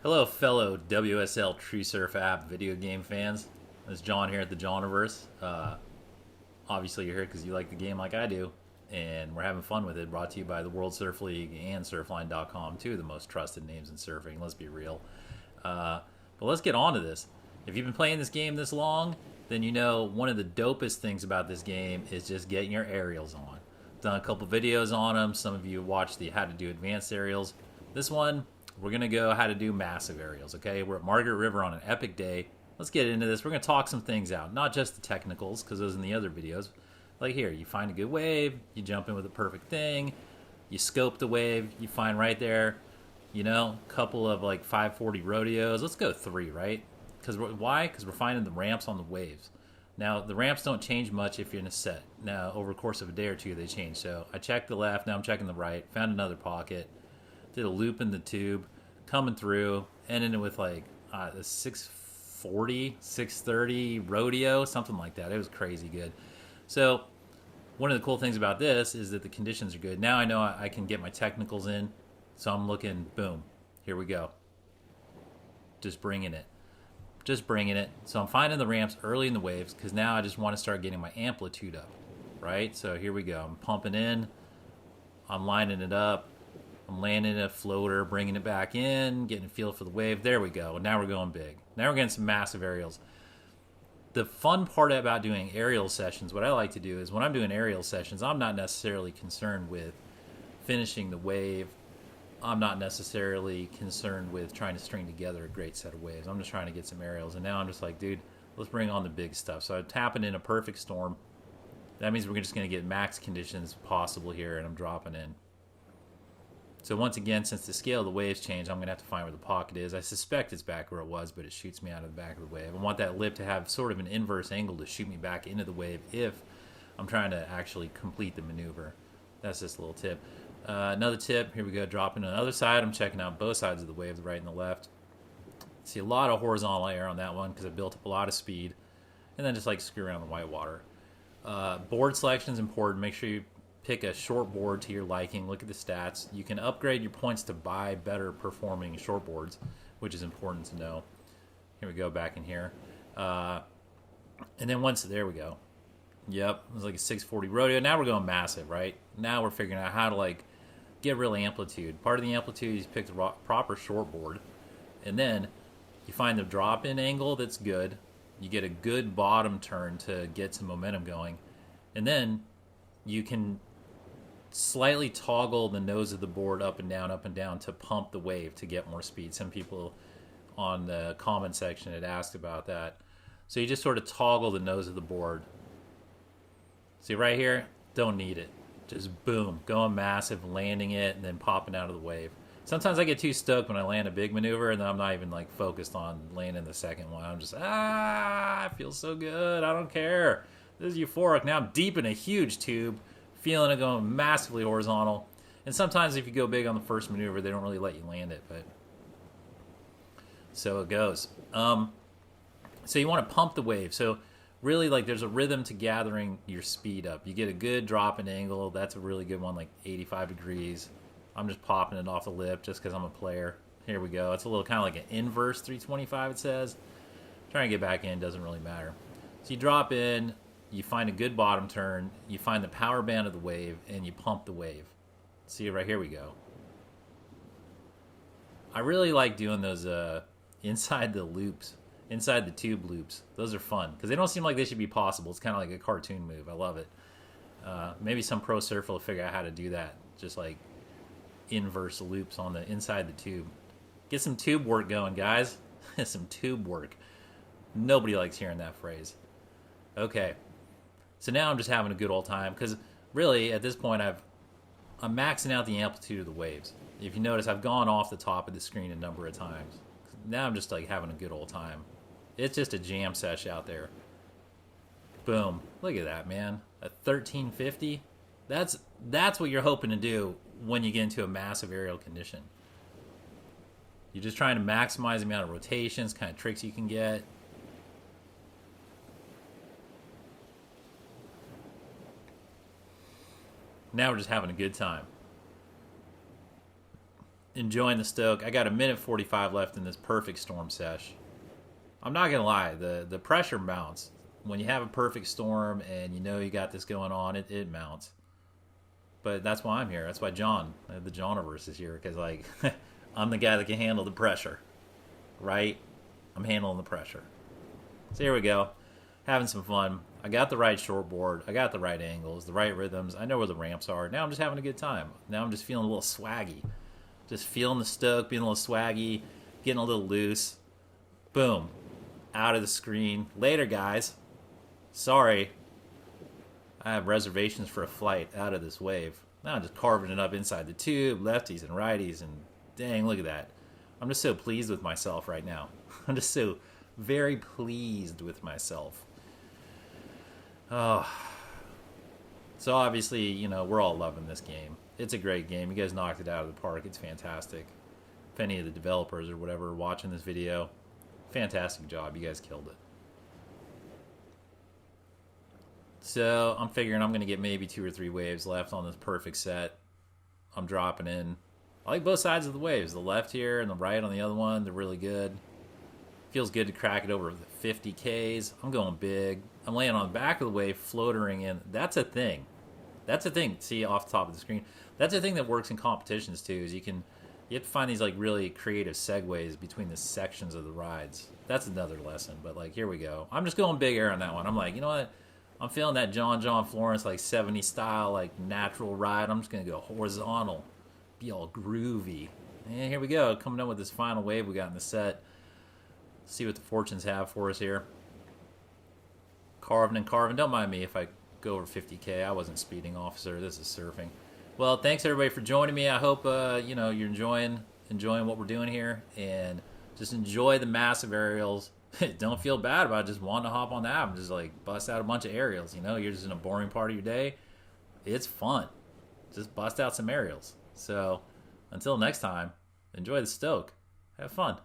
Hello, fellow WSL True Surf app video game fans. It's John here at the JOHNiVERSE. Obviously, you're here because you like the game like I do, and we're having fun with it. Brought to you by the World Surf League and Surfline.com, two of the most trusted names in surfing. Let's be real. But let's get on to this. If you've been playing this game this long, then you know one of the dopest things about this game is just getting your aerials on. Done a couple videos on them. Some of you watched the how to do advanced aerials. This one, we're going to go how to do massive aerials, okay? We're at Margaret River on an epic day. Let's get into this. We're going to talk some things out, not just the technicals, because those in the other videos. Like here, you find a good wave, you jump in with a perfect thing, you scope the wave, you find right there, you know, a couple of like 540 rodeos. Let's go 3, right? Why? Because we're finding the ramps on the waves. Now, the ramps don't change much if you're in a set. Now, over the course of a day or two, they change. So I checked the left, now I'm checking the right, found another pocket, did a loop in the tube, coming through, ending it with like the 640, 630 rodeo, something like that. It was crazy good. So one of the cool things about this is that the conditions are good. Now I know I can get my technicals in, so I'm looking, boom, here we go. Just bringing it. So I'm finding the ramps early in the waves because now I just want to start getting my amplitude up, right? So here we go. I'm pumping in. I'm lining it up. I'm landing a floater, bringing it back in, getting a feel for the wave. There we go. Now we're going big. Now we're getting some massive aerials. The fun part about doing aerial sessions, what I like to do is when I'm doing aerial sessions, I'm not necessarily concerned with finishing the wave. I'm not necessarily concerned with trying to string together a great set of waves. I'm just trying to get some aerials. And now I'm just like, dude, let's bring on the big stuff. So I'm tapping in a perfect storm. That means we're just going to get max conditions possible here, and I'm dropping in. So once again, since the scale of the waves changed, I'm going to have to find where the pocket is. I suspect it's back where it was, but it shoots me out of the back of the wave. I want that lip to have sort of an inverse angle to shoot me back into the wave if I'm trying to actually complete the maneuver. That's just a little tip. Another tip, here we go, dropping on the other side. I'm checking out both sides of the wave, the right and the left. See a lot of horizontal air on that one because I built up a lot of speed. And then just like screw around the white water. Board selection is important. Make sure you pick a short board to your liking. Look at the stats. You can upgrade your points to buy better performing short boards, which is important to know. Here we go, back in here. And then there we go. Yep, it was like a 640 rodeo. Now we're going massive, right? Now we're figuring out how to like get real amplitude. Part of the amplitude is pick the proper short board. And then you find the drop-in angle that's good. You get a good bottom turn to get some momentum going. And then you can slightly toggle the nose of the board up and down to pump the wave to get more speed. Some people on the comment section had asked about that. So you just sort of toggle the nose of the board. See right here? Don't need it. Just boom, going massive, landing it, and then popping out of the wave. Sometimes I get too stoked when I land a big maneuver, and then I'm not even like focused on landing the second one. I'm just, it feels so good. I don't care. This is euphoric. Now I'm deep in a huge tube, feeling it going massively horizontal. And sometimes if you go big on the first maneuver, they don't really let you land it, but so it goes. So you want to pump the wave. So really, like, there's a rhythm to gathering your speed up. You get a good drop in angle. That's a really good one, like 85 degrees. I'm just popping it off the lip just because I'm a player. Here we go. It's a little kind of like an inverse 325, it says. Trying to get back in doesn't really matter. So you drop in, you find a good bottom turn, you find the power band of the wave, and you pump the wave. See, right here we go. I really like doing those inside the loops. Inside the tube loops. Those are fun because they don't seem like they should be possible. It's kind of like a cartoon move. I love it. Maybe some pro surfer will figure out how to do that. Just like inverse loops on the inside the tube. Get some tube work going, guys. Some tube work. Nobody likes hearing that phrase. Okay. So now I'm just having a good old time because really at this point I'm maxing out the amplitude of the waves. If you notice, I've gone off the top of the screen a number of times. Now I'm just like having a good old time. It's just a jam sesh out there. Boom. Look at that, man. A 1350. That's what you're hoping to do when you get into a massive aerial condition. You're just trying to maximize the amount of rotations, kind of tricks you can get. Now we're just having a good time. enjoying the stoke. I got a minute 45 left in this perfect storm sesh. I'm not gonna lie, the pressure mounts when you have a perfect storm and you know you got this going on. It mounts, but that's why I'm here. That's why John, the JOHNiVERSE, is here, because like I'm the guy that can handle the pressure, right? I'm handling the pressure. So here we go, having some fun. I got the right shortboard. I got the right angles, the right rhythms. I know where the ramps are. Now I'm just having a good time. Now I'm just feeling a little swaggy. Just feeling the stoke, being a little swaggy, getting a little loose. Boom. Out of the screen. Later, guys. Sorry. I have reservations for a flight out of this wave. Now I'm just carving it up inside the tube, lefties and righties, and dang, look at that. I'm just so pleased with myself right now. I'm just so very pleased with myself. Oh. So obviously, you know, we're all loving this game. It's a great game. You guys knocked it out of the park. It's fantastic. If any of the developers or whatever are watching this video, fantastic job. You guys killed it. So I'm figuring I'm going to get maybe 2 or 3 waves left on this perfect set. I'm dropping in. I like both sides of the waves. The left here and the right on the other one. They're really good. Feels good to crack it over the 50 Ks. I'm going big. I'm laying on the back of the wave, floatering in. That's a thing. That's a thing. See off the top of the screen. That's a thing that works in competitions too. Is you have to find these like really creative segues between the sections of the rides. That's another lesson. But like here we go. I'm just going big air on that one. I'm like, you know what? I'm feeling that John Florence like 70s style like natural ride. I'm just gonna go horizontal, be all groovy. And here we go. Coming up with this final wave we got in the set. See what the fortunes have for us here. Carving and carving. Don't mind me if I go over 50K. I wasn't speeding, officer. This is surfing. Well, thanks everybody for joining me. I hope you know, you're enjoying what we're doing here, and just enjoy the massive aerials. Don't feel bad about just wanting to hop on the app and just like bust out a bunch of aerials. You know, you're just in a boring part of your day. It's fun. Just bust out some aerials. So until next time, enjoy the stoke. Have fun.